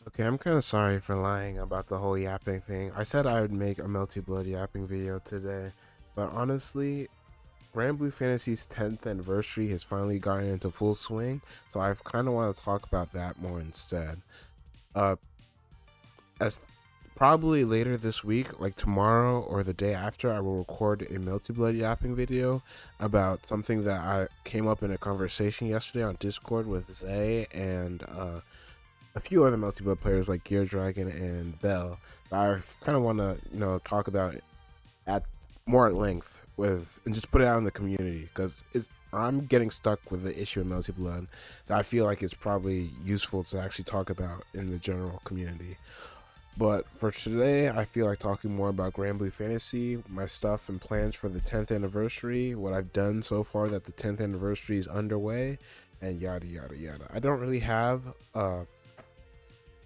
Okay, I'm kind of sorry for lying about the whole yapping thing. I said I would make a Melty Blood yapping video today, but honestly, Grand Blue Fantasy's 10th anniversary has finally gotten into full swing, so I kind of want to talk about that more instead. Uh, as Probably later this week, like tomorrow or the day after, I will record a Melty Blood yapping video about something that I came up in a conversation yesterday on Discord with Zay and a few other multiplayer players like Gear Dragon and Bell that I kind of want to talk about at more at length with and just put it out in the community because it's I'm getting stuck with the issue of Melty Blood that I feel like it's probably useful to actually talk about in the general community. But for today, I feel like talking more about Grand Blue Fantasy, my stuff and plans for the 10th anniversary, what I've done so far that the 10th anniversary is underway, and yada yada yada. I don't really have a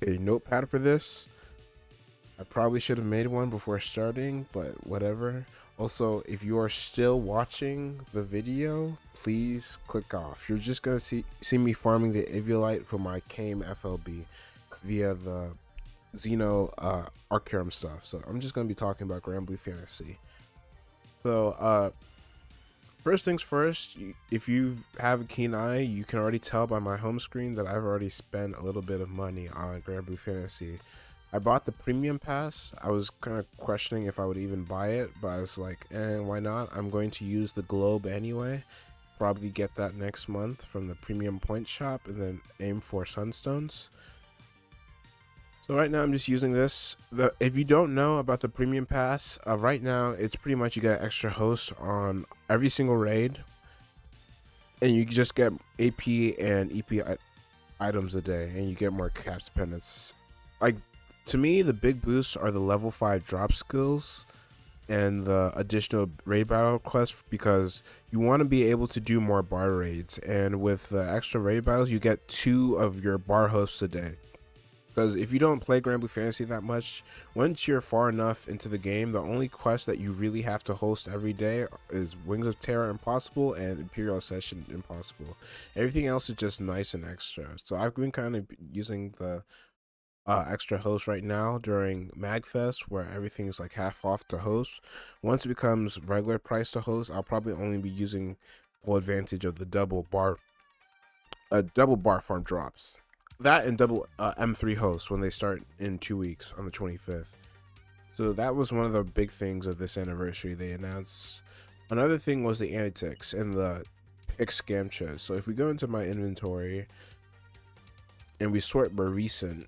notepad for this. I probably should have made one before starting, but whatever. Also, if you are still watching the video, please click off. You're just gonna see me farming the Eviolite for my Kame FLB via the Xeno Arcarum stuff. So I'm just gonna be talking about Grand Blue Fantasy. So first things first, if you have a keen eye, you can already tell by my home screen that I've already spent a little bit of money on Grand Blue Fantasy. I bought the premium pass. I was kind of questioning if I would even buy it, but I was like, why not? I'm going to use the globe anyway. Probably get that next month from the premium point shop and then aim for sunstones. So right now I'm just using this. If you don't know about the premium pass, right now it's pretty much you get extra hosts on every single raid, and you just get AP and EP items a day, and you get more cap dependence. Like, to me, the big boosts are the level 5 drop skills and the additional raid battle quests because you want to be able to do more bar raids, and with the extra raid battles you get 2 of your bar hosts a day. Because if you don't play Grand Blue Fantasy that much, once you're far enough into the game, the only quest that you really have to host every day is Wings of Terror Impossible and Imperial Session Impossible. Everything else is just nice and extra. So I've been kind of using the extra host right now during MagFest, where everything is like half off to host. Once it becomes regular price to host, I'll probably only be using full advantage of the double bar farm drops. That and double M3 hosts when they start in 2 weeks on the 25th. So that was one of the big things of this anniversary they announced. Another thing was the annitix and the pick scamcha. So if we go into my inventory and we sort by recent,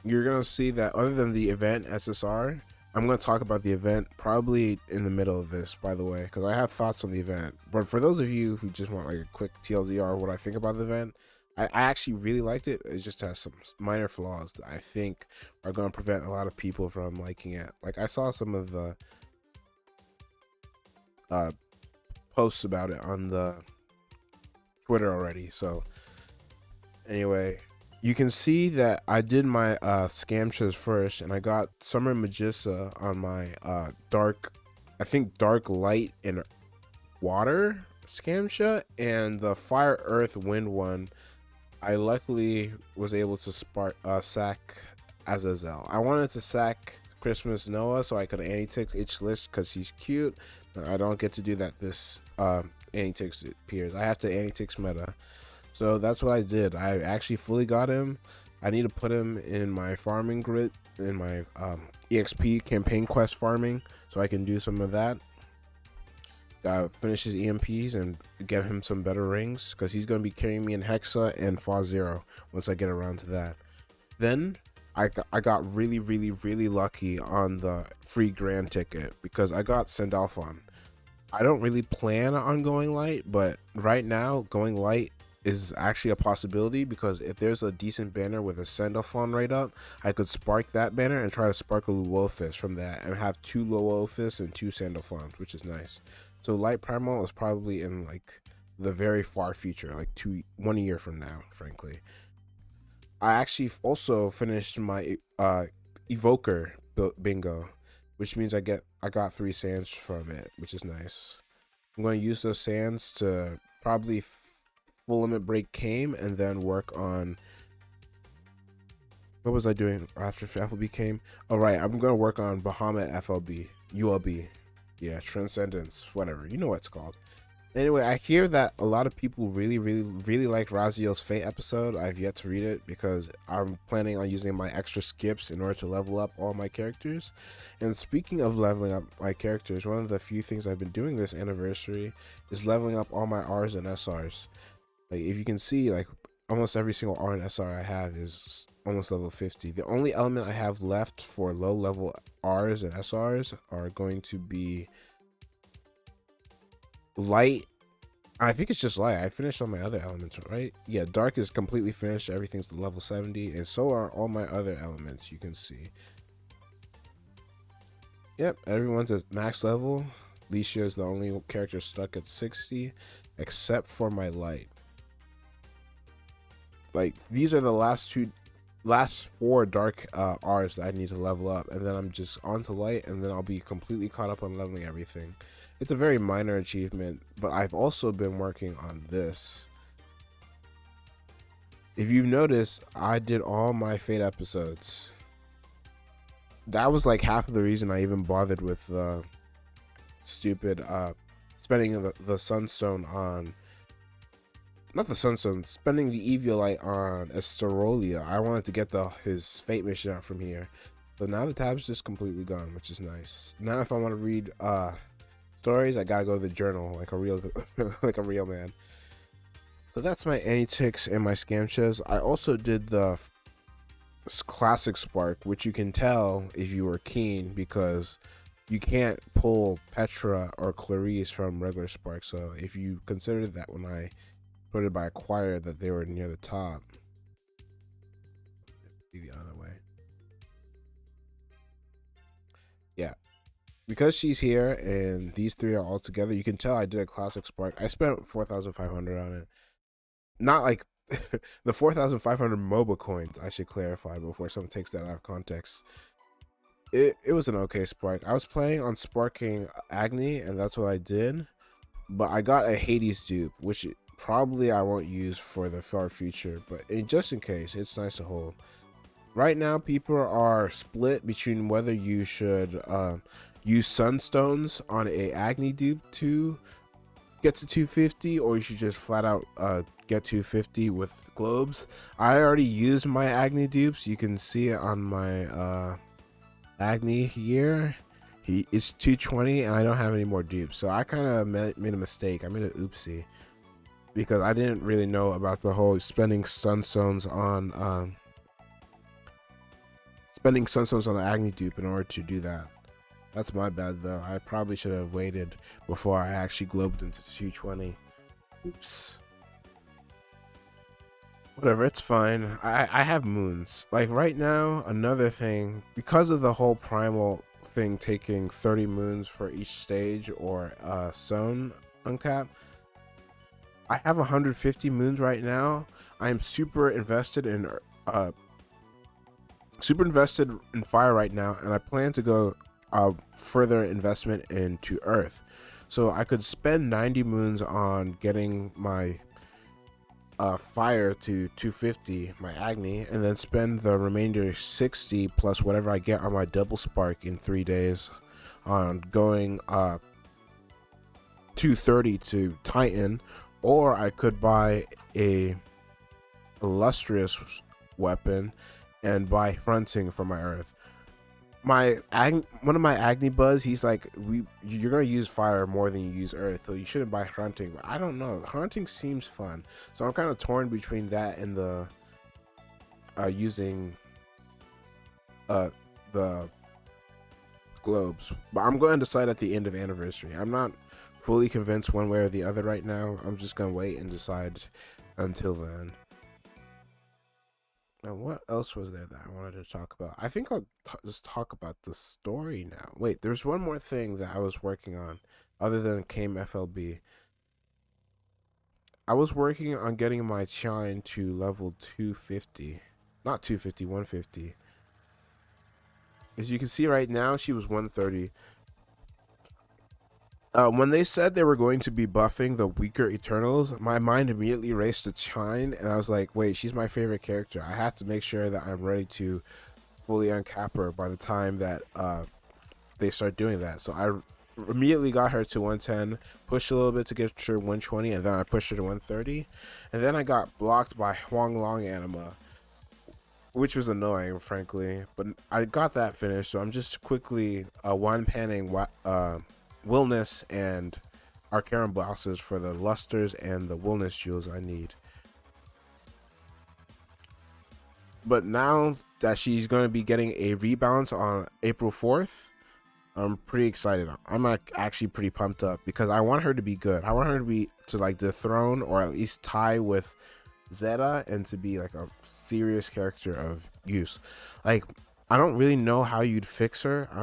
you're gonna see that other than the event SSR, I'm gonna talk about the event probably in the middle of this, by the way, because I have thoughts on the event. But for those of you who just want like a quick TLDR what I think about the event, I actually really liked it. It just has some minor flaws that I think are gonna prevent a lot of people from liking it. Like I saw some of the uh, posts about it on the Twitter already. So anyway, you can see that I did my scamchas first, and I got Summer Magissa on my I think dark light and water scamcha, and the fire earth wind one. I luckily was able to sack Azazel. I wanted to sack Christmas Noah so I could annitix each list because she's cute, but I don't get to do that this annitix appears. I have to annitix meta. So that's what I did. I actually fully got him. I need to put him in my farming grid, in my EXP campaign quest farming, so I can do some of that. Finish his EMPs and get him some better rings, because he's going to be carrying me in Hexa and Fa Zero once I get around to that. Then I got really, really, really lucky on the free grand ticket because I got Sandalphon. I don't really plan on going light, but right now going light is actually a possibility because if there's a decent banner with a Sandalphon right up, I could spark that banner and try to spark a Luofis from that and have 2 Luofis and 2 Sandalphons, which is nice. So light primal is probably in like the very far future, like 1 year from now, frankly. I actually also finished my evoker bingo, which means I got 3 sands from it, which is nice. I'm going to use those sands to probably full limit break Kame and then work on What was I doing after FLB came? Oh, right. I'm going to work on Bahamut FLB. ULB. Yeah, Transcendence. Whatever. You know what it's called. Anyway, I hear that a lot of people really like Raziel's Fate episode. I've yet to read it because I'm planning on using my extra skips in order to level up all my characters. And speaking of leveling up my characters, one of the few things I've been doing this anniversary is leveling up all my Rs and SRs. Like, if you can see, like, almost every single R and SR I have is almost level 50. The only element I have left for low level Rs and SRs are going to be light. I think it's just light. I finished all my other elements, right? Yeah, dark is completely finished. Everything's to level 70, and so are all my other elements. You can see. Yep, everyone's at max level. Licia is the only character stuck at 60, except for my light. Like, these are the last four dark R's that I need to level up, and then I'm just on to light, and then I'll be completely caught up on leveling everything. It's a very minor achievement, but I've also been working on this. If you've noticed, I did all my Fate episodes. That was like half of the reason I even bothered with the stupid spending the Sunstone on, not the Sunstone, spending the Eviolite on Asterolia. I wanted to get his Fate mission out from here. So now the tab's just completely gone, which is nice. Now if I want to read stories, I gotta go to the journal like a real man. So that's my annitix and my scamchas. I also did the classic spark, which you can tell if you were keen because you can't pull Petra or Clarice from regular spark. So if you considered that when I sorted by acquired that they were near the top, the other way. Yeah. Because she's here and these three are all together, you can tell I did a classic spark. I spent 4,500 on it. Not like the 4,500 MOBA coins, I should clarify before someone takes that out of context. It was an okay spark. I was planning on sparking Agni, and that's what I did. But I got a Hades dupe, which probably I won't use for the far future. But just in case, it's nice to hold. Right now, people are split between whether you should use Sunstones on a Agni dupe to get to 250, or you should just flat out get 250 with globes. I already used my Agni dupes. You can see it on my Agni here. It's 220, and I don't have any more dupes. So I kind of made a mistake. I made an oopsie because I didn't really know about the whole spending Sunstones on an Agni dupe in order to do that. That's my bad though. I probably should have waited before I actually globed into 220. Oops. Whatever, it's fine. I have moons. Like right now, another thing, because of the whole primal thing taking 30 moons for each stage or zone uncap, I have 150 moons right now. I'm super invested in fire right now, and I plan to go further investment into earth. So I could spend 90 moons on getting my fire to 250, my Agni, and then spend the remainder 60 plus whatever I get on my double spark in 3 days on going 230 to Titan, or I could buy a illustrious weapon and buy fronting for my earth. One of my Agni buds, he's like, you're gonna use fire more than you use earth, so you shouldn't buy hunting. But I don't know, hunting seems fun, so I'm kind of torn between that and the using the globes. But I'm going to decide at the end of anniversary. I'm not fully convinced one way or the other right now. I'm just gonna wait and decide until then. Now, what else was there that I wanted to talk about? I think I'll just talk about the story now. Wait, there's one more thing that I was working on other than Came FLB. I was working on getting my Chine to level 250. Not 250, 150. As you can see right now, she was 130. When they said they were going to be buffing the weaker Eternals, my mind immediately raced to Chine, and I was like, wait, she's my favorite character. I have to make sure that I'm ready to fully uncap her by the time that they start doing that. So I immediately got her to 110, pushed a little bit to get her 120, and then I pushed her to 130. And then I got blocked by Huang Long Anima, which was annoying, frankly. But I got that finished, so I'm just quickly one panning Willness and Arcarum bosses for the Lusters and the Willness jewels I need. But now that she's going to be getting a rebalance on April 4th, I'm pretty excited. I'm actually pretty pumped up because I want her to be good. I want her to be to like dethrone or at least tie with Zeta and to be like a serious character of use. Like I don't really know how you'd fix her. I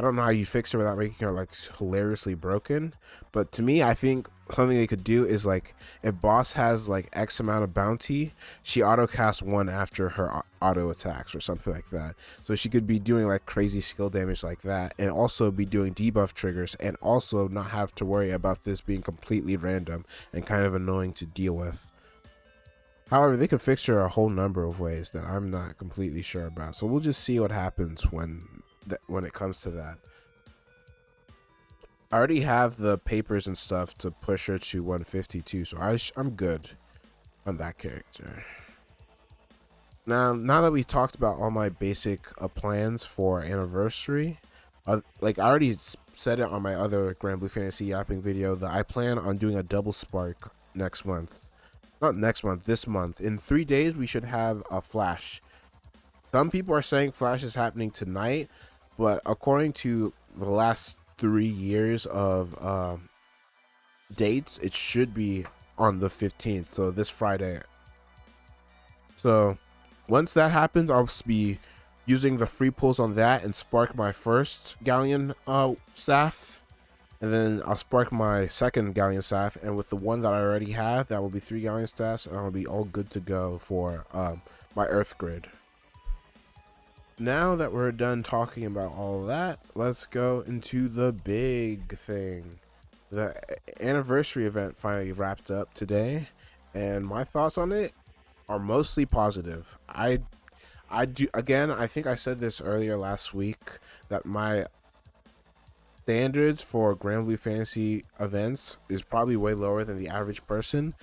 don't know how you fix her without making her like hilariously broken. But to me, I think something they could do is like if boss has like X amount of bounty, she auto casts one after her auto attacks or something like that. So she could be doing like crazy skill damage like that, and also be doing debuff triggers, and also not have to worry about this being completely random and kind of annoying to deal with. However, they could fix her a whole number of ways that I'm not completely sure about. So we'll just see what happens when it comes to that. I already have the papers and stuff to push her to 152, so I'm good on that character. Now that we talked about all my basic plans for anniversary, like I already said it on my other Grand Blue Fantasy Yapping video that I plan on doing a double spark next month. Not next month, this month. In 3 days, we should have a flash. Some people are saying flash is happening tonight, but according to the last 3 years of dates, it should be on the 15th, so this Friday. So once that happens, I'll be using the free pulls on that and spark my first galleon staff, and then I'll spark my second galleon staff, and with the one that I already have, that will be 3 galleon staffs, and I'll be all good to go for my earth grid. Now that we're done talking about all that, let's go into the big thing. The anniversary event finally wrapped up today, and my thoughts on it are mostly positive. I do, again, I think I said this earlier last week that my standards for Grand Blue Fantasy events is probably way lower than the average person.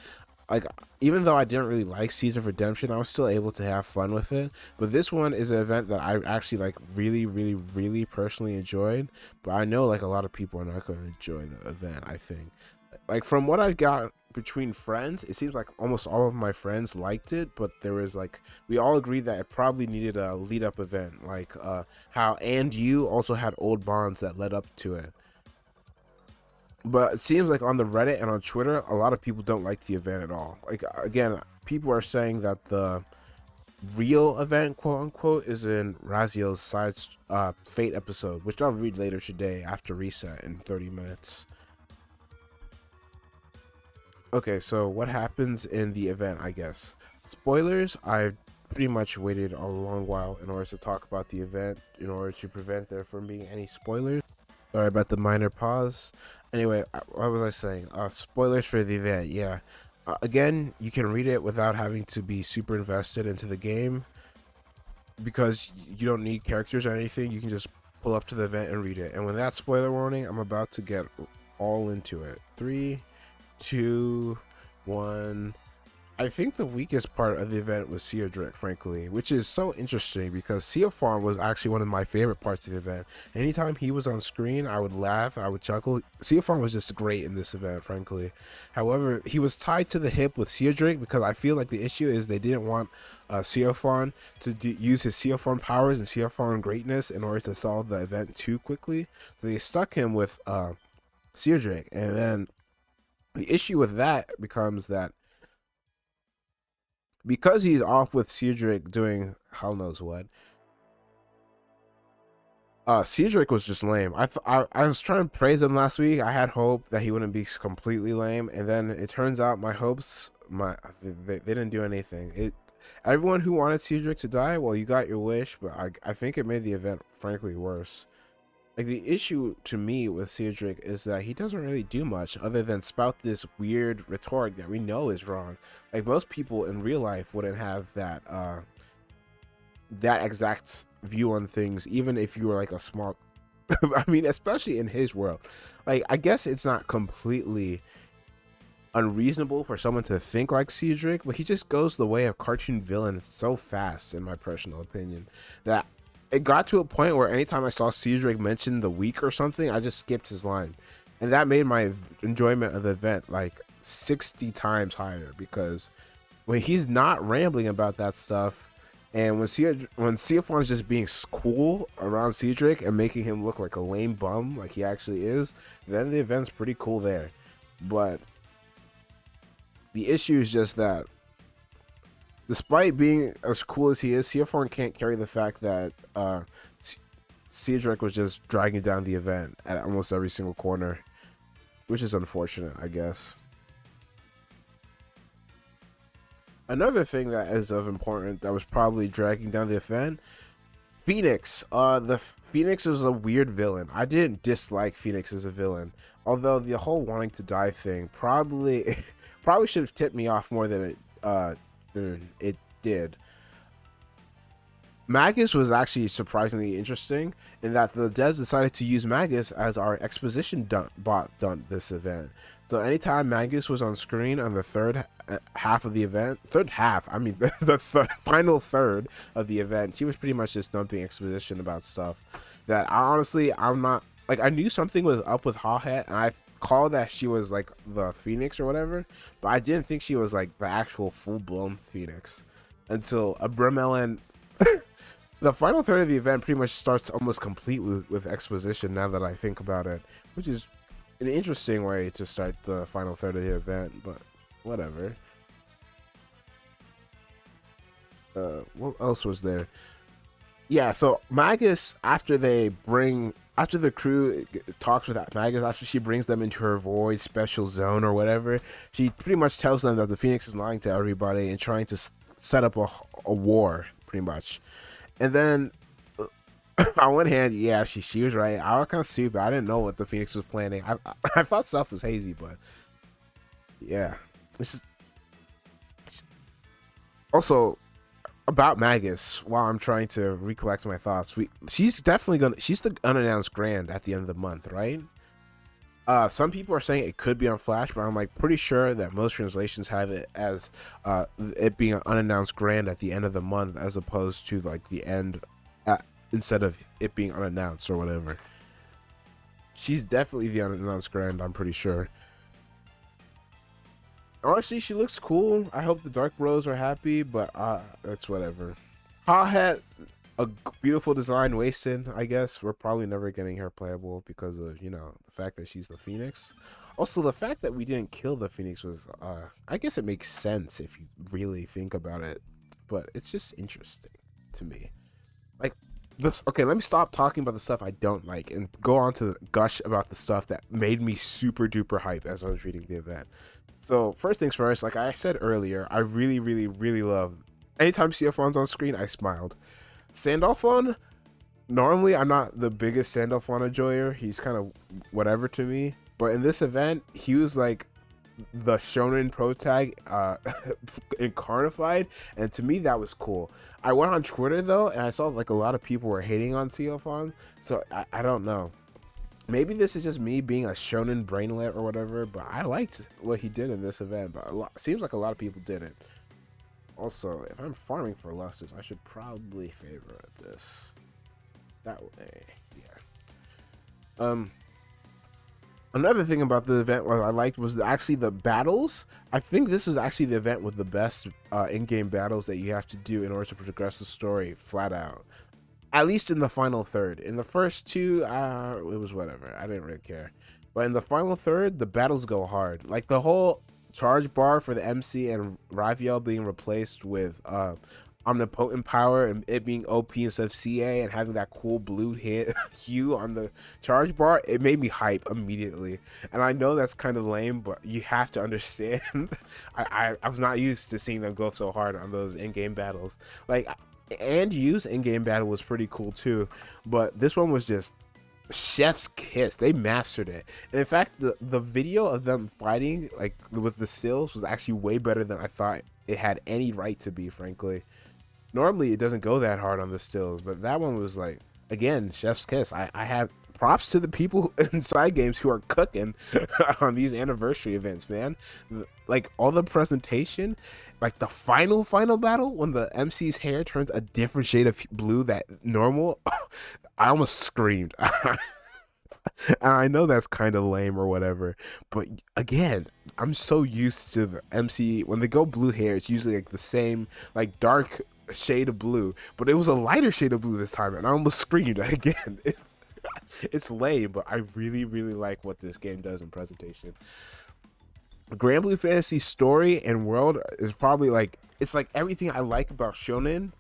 Like, even though I didn't really like Seeds of Redemption, I was still able to have fun with it. But this one is an event that I actually like really personally enjoyed. But I know like a lot of people are not going to enjoy the event. I think, like from what I got between friends, it seems like almost all of my friends liked it. But there was like we all agreed that it probably needed a lead up event, like how and you also had old bonds that led up to it. But it seems like on the Reddit and on Twitter, a lot of people don't like the event at all. Like again, people are saying that the real event, quote unquote, is in Raziel's side fate episode, which I'll read later today after reset in 30 minutes. Okay, so what happens in the event? I guess spoilers. I pretty much waited a long while in order to talk about the event in order to prevent there from being any spoilers. Sorry about the minor pause. Anyway, what was I saying? Spoilers for the event. Yeah. Again, you can read it without having to be super invested into the game because you don't need characters or anything. You can just pull up to the event and read it. And with that spoiler warning, I'm about to get all into it. 3, 2, 1. I think the weakest part of the event was Seodric, frankly, which is so interesting because Seofarm was actually one of my favorite parts of the event. Anytime he was on screen, I would laugh, I would chuckle. Seofarm was just great in this event, frankly. However, he was tied to the hip with Seodric because I feel like the issue is they didn't want Seofarm to use his Seofarm powers and Seofarm greatness in order to solve the event too quickly. So they stuck him with Seodric, and then the issue with that becomes that because he's off with Cedric doing hell knows what. Cedric was just lame. I was trying to praise him last week. I had hope that he wouldn't be completely lame, and then it turns out my hopes they didn't do anything. Everyone who wanted Cedric to die, well, you got your wish, but I think it made the event frankly worse. Like, the issue to me with Cedric is that he doesn't really do much other than spout this weird rhetoric that we know is wrong. Like, most people in real life wouldn't have that exact view on things, even if you were like a small I mean, especially in his world. Like, I guess it's not completely unreasonable for someone to think like Cedric, but he just goes the way of cartoon villains so fast, in my personal opinion, that it got to a point where anytime I saw Cedric mention the week or something, I just skipped his line. And that made my enjoyment of the event like 60 times higher, because when he's not rambling about that stuff, and when Ciaphon is just being cool around Cedric and making him look like a lame bum like he actually is, then the event's pretty cool there. But the issue is just that despite being as cool as he is, Ciaphon can't carry the fact that Cedric was just dragging down the event at almost every single corner, which is unfortunate, I guess. Another thing that is of importance that was probably dragging down the event, Phoenix. The Phoenix is a weird villain. I didn't dislike Phoenix as a villain, although the whole wanting to die thing probably should have tipped me off more than it did. Magus was actually surprisingly interesting in that the devs decided to use Magus as our exposition bot this event. So anytime Magus was on screen on the third half of the event, I mean the final third of the event, she was pretty much just dumping exposition about stuff that I'm not, like, I knew something was up with Hawhead, and I called that she was like the Phoenix or whatever, but I didn't think she was like the actual full-blown Phoenix until Abremelin. The final third of the event pretty much starts almost complete with exposition, now that I think about it, which is an interesting way to start the final third of the event, but whatever. What else was there? Yeah, so Magus, after the crew talks with Magus, after she brings them into her void special zone or whatever, she pretty much tells them that the Phoenix is lying to everybody and trying to set up a war, pretty much. And then, on one hand, yeah, she was right. I was kind of stupid. I didn't know what the Phoenix was planning. I thought stuff was hazy, but yeah. It's just, also, about Magus, while I'm trying to recollect my thoughts, she's the unannounced grand at the end of the month, right? Some people are saying it could be on Flash, but I'm like pretty sure that most translations have it as it being an unannounced grand at the end of the month, as opposed to like the end instead of it being unannounced or whatever. She's definitely the unannounced grand, I'm pretty sure. Honestly, she looks cool. I hope the Dark Bros are happy, but that's whatever. Hawhead, a beautiful design, wasted, I guess. We're probably never getting her playable because of, you know, the fact that she's the Phoenix. Also, the fact that we didn't kill the Phoenix was, I guess it makes sense if you really think about it, but it's just interesting to me. Like, this, okay, let me stop talking about the stuff I don't like and go on to gush about the stuff that made me super duper hype as I was reading the event. So, first things first, like I said earlier, I really, really, really love, anytime Ciaphon's on screen, I smiled. Sandalphon, normally I'm not the biggest Sandalphon enjoyer. He's kind of whatever to me. But in this event, he was like the shonen pro tag incarnified, and to me that was cool. I went on Twitter though, and I saw like a lot of people were hating on Ciaphon, so I don't know. Maybe this is just me being a shonen brainlet or whatever, but I liked what he did in this event, but seems like a lot of people didn't. Also, if I'm farming for lusters, I should probably favor this. That way, yeah. Another thing about the event what I liked was actually the battles. I think this is actually the event with the best in-game battles that you have to do in order to progress the story flat out. At least in the final third. In the first two, it was whatever. I didn't really care. But in the final third, the battles go hard. Like the whole charge bar for the MC and Raphael being replaced with omnipotent power and it being OP instead of CA and having that cool blue hue on the charge bar, it made me hype immediately. And I know that's kind of lame, but you have to understand. I was not used to seeing them go so hard on those in-game battles. Like, and use in-game battle was pretty cool too, but this one was just Chef's kiss. They mastered it. And in fact, the video of them fighting like with the stills was actually way better than I thought it had any right to be, frankly. Normally it doesn't go that hard on the stills, but that one was like, again, chef's kiss. I have props to the people inside games who are cooking on these anniversary events, man. Like all the presentation, like the final battle when the MC's hair turns a different shade of blue that normal. I almost screamed. And I know that's kind of lame or whatever, but again, I'm so used to the MC when they go blue hair. It's usually like the same, like dark shade of blue, but it was a lighter shade of blue this time, and I almost screamed again. It's lame, but I really like what this game does in presentation. Grand Blue Fantasy story and world is probably like, it's like everything I like about shonen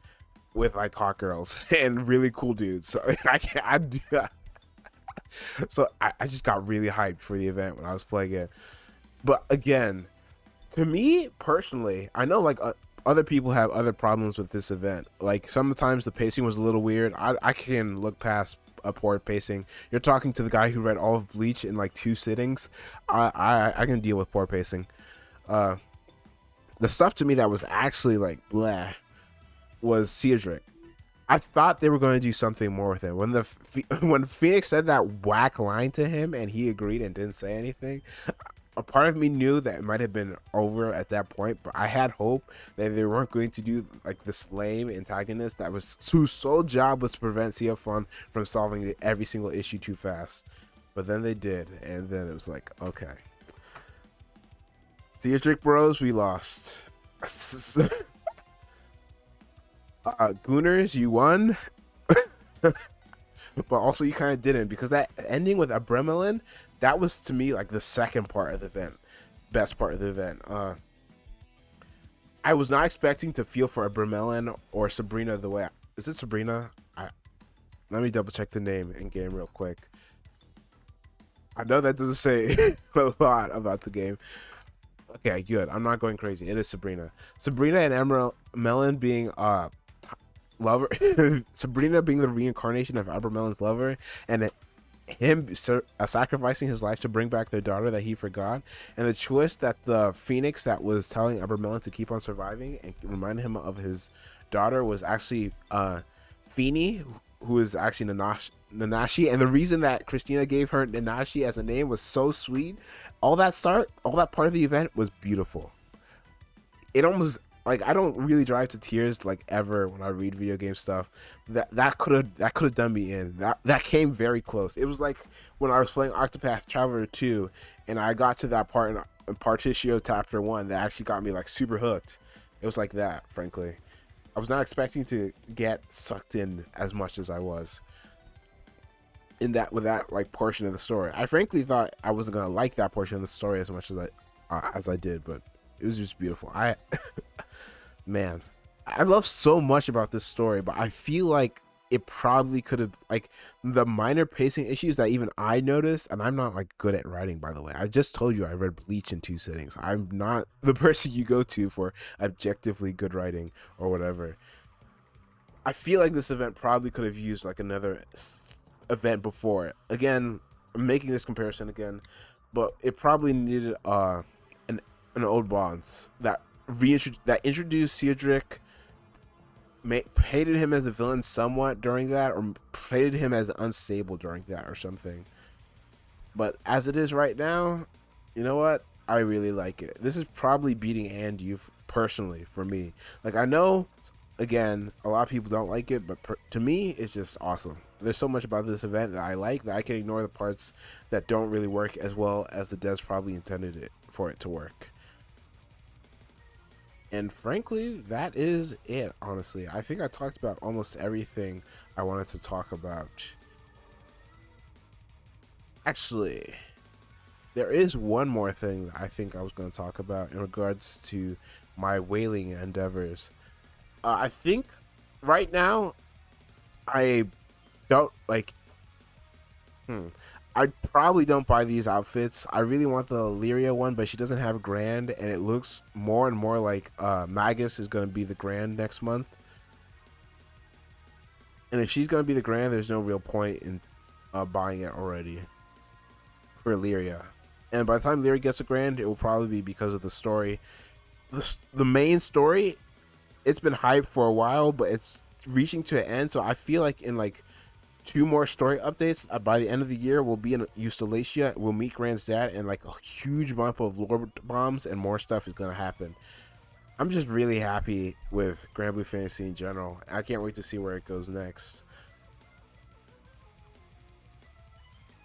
with like hot girls and really cool dudes. So I can't. I do that. So I just got really hyped for the event when I was playing it. But again, to me personally, I know like other people have other problems with this event. Like sometimes the pacing was a little weird. I can look past a poor pacing. You're talking to the guy who read all of Bleach in like 2 sittings. I can deal with poor pacing. The stuff to me that was actually like blah was Cedric. I thought they were going to do something more with it. When Phoenix said that whack line to him and he agreed and didn't say anything, a part of me knew that it might have been over at that point, but I had hope that they weren't going to do like this lame antagonist that was whose sole job was to prevent CF1 from solving every single issue too fast. But then they did, and then it was like, okay. Cedric Bros, we lost. Gooners, you won. But also you kind of didn't, because that ending with Abremelin, that was to me like the second part of the event, best part of the event. I was not expecting to feel for Abremelin or Sabrina the way is it Sabrina? Let me double check the name in game real quick. I know that doesn't say a lot about the game. Okay, good. I'm not going crazy. It is Sabrina. Sabrina and Emerald Melon being lover. Sabrina being the reincarnation of Abremelin's lover, and him sacrificing his life to bring back their daughter that he forgot, and the twist that the Phoenix that was telling Abremelin to keep on surviving and reminded him of his daughter was actually Feeny, who is actually Nanashi, and the reason that Christina gave her Nanashi as a name was so sweet. All that part of the event was beautiful. It almost like, I don't really drive to tears like ever when I read video game stuff. That could have done me in. That came very close. It was like when I was playing Octopath Traveler 2 and I got to that part in Partitio Chapter 1 that actually got me like super hooked. It was like that, frankly. I was not expecting to get sucked in as much as I was in that with that like portion of the story. I frankly thought I wasn't gonna like that portion of the story as much as I did, but it was just beautiful. Man, I love so much about this story, but I feel like it probably could have, like, the minor pacing issues that even I noticed, and I'm not like good at writing, by the way. I just told you I read Bleach in 2 sittings. I'm not the person you go to for objectively good writing or whatever. I feel like this event probably could have used like another event before it. Again, I'm making this comparison again, but it probably needed an old bonds that introduced Cedric, hated him as a villain somewhat during that, or hated him as unstable during that or something. But as it is right now, you know what? I really like it. This is probably beating And You personally for me. Like, I know, again, a lot of people don't like it, but to me, it's just awesome. There's so much about this event that I like that I can ignore the parts that don't really work as well as the devs probably intended it for it to work. And frankly, that is it, honestly. I think I talked about almost everything I wanted to talk about. Actually, there is one more thing that I think I was going to talk about in regards to my whaling endeavors. I think right now, I don't like... I probably don't buy these outfits. I really want the Lyria one, but she doesn't have Grand, and it looks more and more like Magus is going to be the Grand next month. And if she's going to be the Grand, there's no real point in buying it already for Lyria. And by the time Lyria gets a grand, it will probably be because of the story. The main story, it's been hyped for a while, but it's reaching to an end. So I feel like in like 2 more story updates by the end of the year, we'll be in Eustalacia. We'll meet Grand's dad, and like a huge bump of lore bombs and more stuff is gonna happen. I'm just really happy with Grand Blue Fantasy in general. I can't wait to see where it goes next.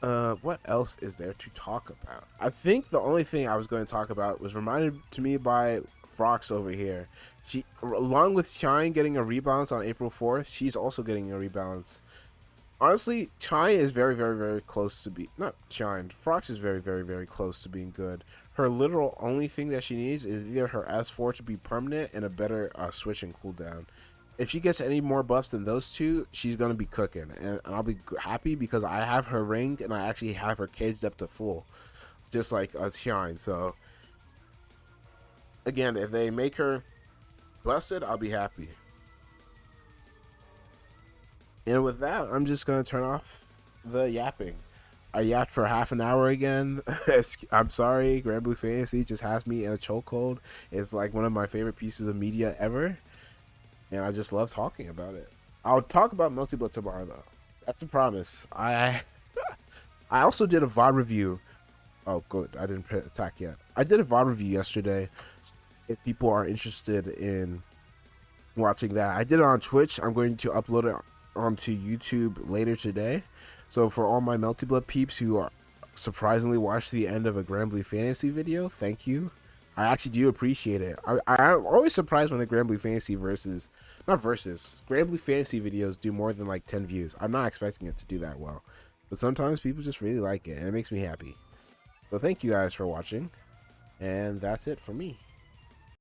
What else is there to talk about? I think the only thing I was going to talk about was reminded to me by Frox over here. She, along with Shine getting a rebalance on April 4th, she's also getting a rebalance. Honestly, Shine is very, very, very close to be not Shine. Frox is very, very, very close to being good. Her literal only thing that she needs is either her S4 to be permanent and a better switch and cooldown. If she gets any more buffs than those two, she's gonna be cooking, and I'll be happy because I have her ringed and I actually have her caged up to full, just like Shine. So again, if they make her busted, I'll be happy. And with that, I'm just gonna turn off the yapping. I yapped for half an hour again. I'm sorry, Grand Blue Fantasy just has me in a chokehold. It's like one of my favorite pieces of media ever, and I just love talking about it. I'll talk about Multi-Blood tomorrow, though. That's a promise. I also did a VOD review. Oh, good. I didn't attack yet. I did a VOD review yesterday. If people are interested in watching that, I did it on Twitch. I'm going to upload it onto YouTube later today. So for all my Multi-Blood peeps who are surprisingly watched the end of a Grand Blue Fantasy video, thank you. I actually do appreciate it. I'm always surprised when the Grand Blue Fantasy Grand Blue Fantasy videos do more than like 10 views. I'm not expecting it to do that well, but sometimes people just really like it, and it makes me happy. So thank you guys for watching, and that's it for me.